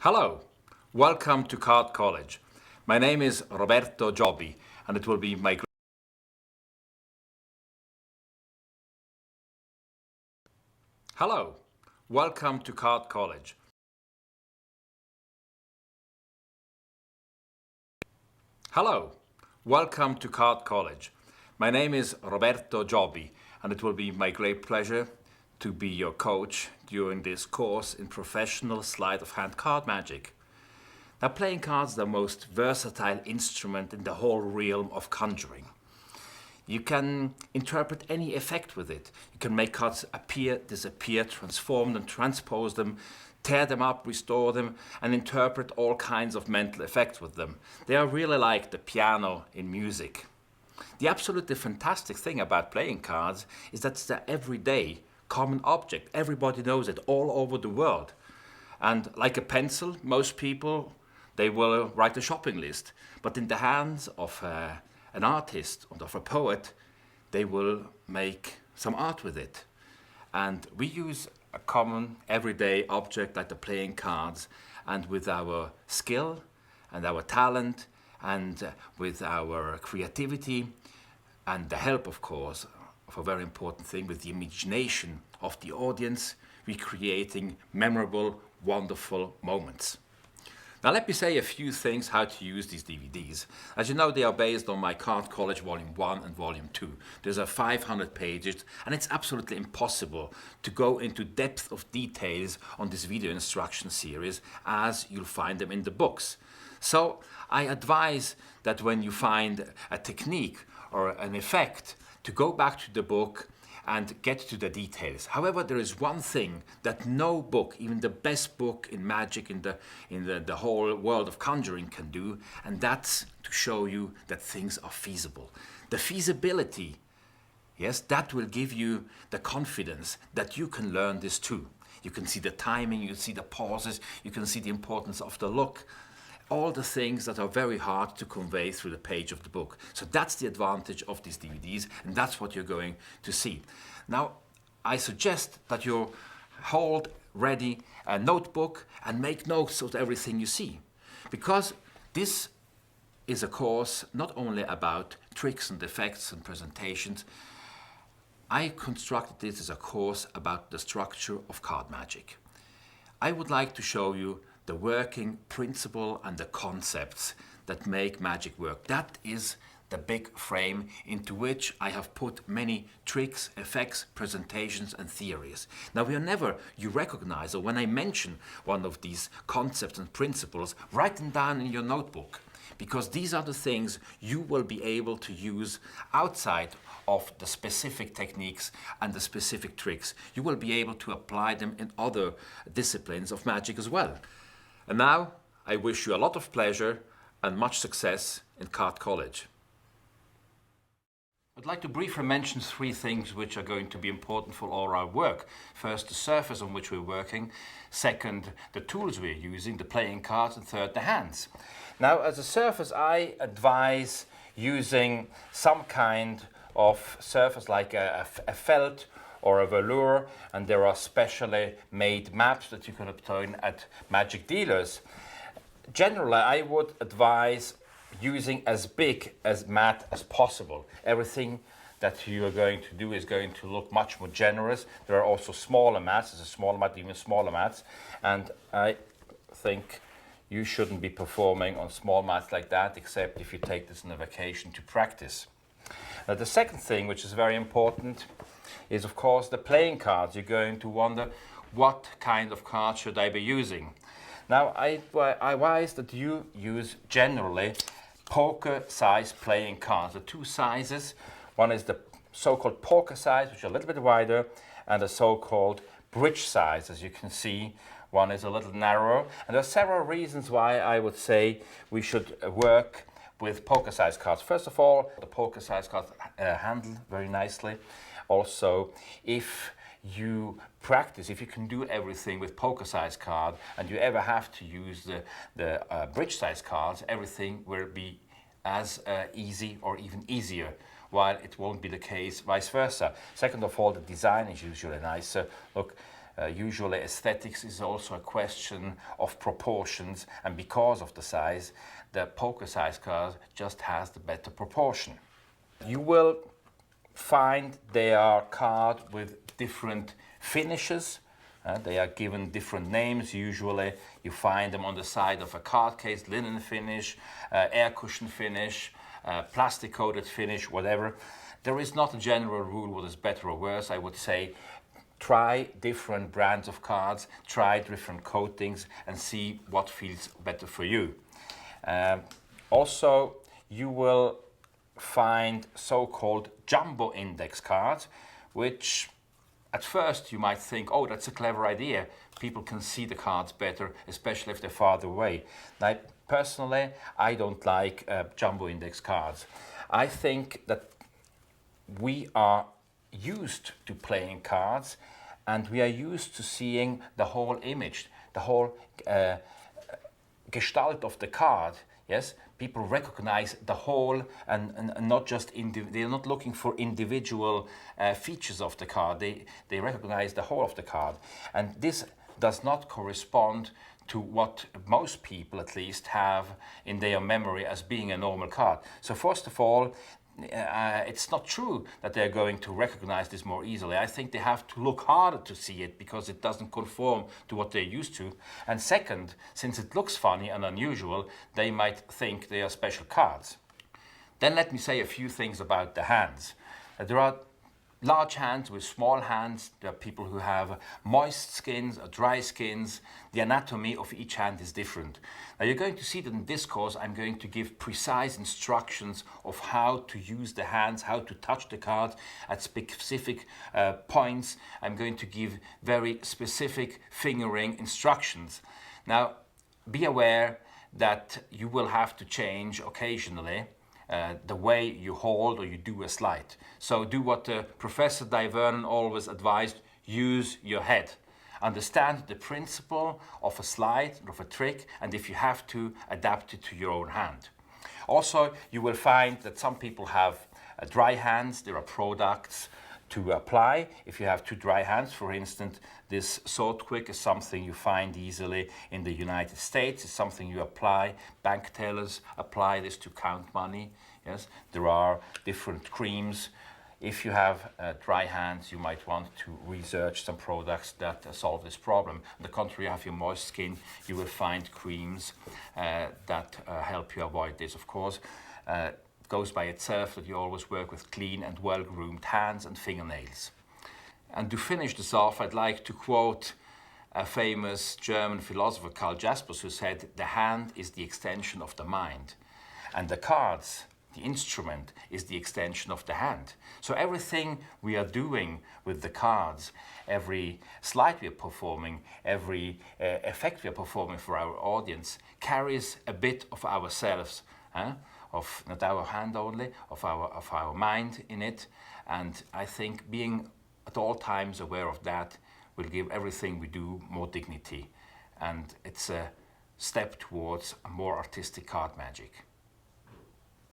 Hello, welcome to Card College. My name is Roberto Giobbi, and it will be my great Hello, welcome to Card College. Hello, welcome to Card College. My name is Roberto Giobbi, and it will be my great pleasure to be your coach during this course in professional sleight of hand card magic. Now, playing cards is the most versatile instrument in the whole realm of conjuring. You can interpret any effect with it. You can make cards appear, disappear, transform them, transpose them, tear them up, restore them, and interpret all kinds of mental effects with them. They are really like the piano in music. The absolutely fantastic thing about playing cards is that it's an everyday common object. Everybody knows it all over the world. And like a pencil, most people, they will write a shopping list. But in the hands of an artist and of a poet, they will make some art with it. And we use a common everyday object like the playing cards, and with our skill and our talent and with our creativity and the help, of course, of a very important thing, with the imagination of the audience, we're creating memorable, wonderful moments. Now let me say a few things how to use these DVDs. As you know, they are based on my Card College Volume 1 and Volume 2. There's 500 pages, and it's absolutely impossible to go into depth of details on this video instruction series as you'll find them in the books. So I advise that when you find a technique or an effect, to go back to the book and get to the details. However, there is one thing that no book, even the best book in magic in the whole world of conjuring, can do, and that's to show you that things are feasible. The feasibility, yes, that will give you the confidence that you can learn this too. You can see the timing, you see the pauses, you can see the importance of the look. All the things that are very hard to convey through the page of the book. So that's the advantage of these DVDs, and that's what you're going to see. Now, I suggest that you hold ready a notebook and make notes of everything you see, because this is a course not only about tricks and effects and presentations. I constructed this as a course about the structure of card magic. I would like to show you the working principle and the concepts that make magic work. That is the big frame into which I have put many tricks, effects, presentations and theories. Now you recognize, or when I mention one of these concepts and principles, write them down in your notebook, because these are the things you will be able to use outside of the specific techniques and the specific tricks. You will be able to apply them in other disciplines of magic as well. And now, I wish you a lot of pleasure and much success in Card College. I'd like to briefly mention three things which are going to be important for all our work. First, the surface on which we're working. Second, the tools we're using, the playing cards. And third, the hands. Now, as a surface, I advise using some kind of surface like a felt or a velour, and there are specially made maps that you can obtain at magic dealers. Generally, I would advise using as big as mat as possible. Everything that you are going to do is going to look much more generous. There are also smaller mats. There's a smaller mat, even smaller mats, and I think you shouldn't be performing on small mats like that, except if you take this on a vacation to practice. Now, the second thing, which is very important, is of course the playing cards. You're going to wonder, what kind of cards should I be using? Now, I advise that you use generally poker size playing cards. The two sizes, one is the so-called poker size, which is a little bit wider, and the so-called bridge size. As you can see, one is a little narrower, and there are several reasons why I would say we should work with poker size cards. First of all, the poker size cards handle very nicely. Also, if you practice, if you can do everything with poker size card and you ever have to use the bridge size cards, everything will be as easy or even easier, while it won't be the case vice versa. Second of all, the design is usually nicer. Look, Usually aesthetics is also a question of proportions, and because of the size, the poker size card just has the better proportion. You will find there are cards with different finishes. They are given different names. Usually you find them on the side of a card case: linen finish, air cushion finish, plastic coated finish, whatever. There is not a general rule what is better or worse. I would say try different brands of cards, try different coatings, and see what feels better for you. Also, you will find so-called jumbo index cards, which at first you might think, oh, that's a clever idea. People can see the cards better, especially if they're farther away. Now, personally, I don't like jumbo index cards. I think that we are used to playing cards, and we are used to seeing the whole image, the whole gestalt of the card. Yes, people recognize the whole, and not just they're not looking for individual features of the card. They recognize the whole of the card, and this does not correspond to what most people, at least, have in their memory as being a normal card. So first of all, it's not true that they're going to recognize this more easily. I think they have to look harder to see it because it doesn't conform to what they're used to. And second, since it looks funny and unusual, they might think they are special cards. Then let me say a few things about the hands. There are large hands with small hands. There are people who have moist skins or dry skins. The anatomy of each hand is different. Now you're going to see that in this course I'm going to give precise instructions of how to use the hands, how to touch the card at specific points. I'm going to give very specific fingering instructions. Now be aware that you will have to change occasionally the way you hold or you do a slide. So do what Professor Divernon always advised: use your head. Understand the principle of a slide, of a trick, and if you have to, adapt it to your own hand. Also, you will find that some people have dry hands. There are products to apply. If you have two dry hands, for instance, this Sword Quick is something you find easily in the United States. It's something you apply. Bank tellers apply this to count money. Yes, there are different creams. If you have dry hands, you might want to research some products that solve this problem. On the contrary, you have your moist skin, you will find creams that help you avoid this, of course. It goes by itself that you always work with clean and well-groomed hands and fingernails. And to finish this off, I'd like to quote a famous German philosopher, Karl Jaspers, who said, "The hand is the extension of the mind, and the cards, the instrument, is the extension of the hand." So everything we are doing with the cards, every slide we are performing, every effect we are performing for our audience carries a bit of ourselves, of not our hand only, of our mind in it. And I think being at all times aware of that will give everything we do more dignity. And it's a step towards a more artistic card magic.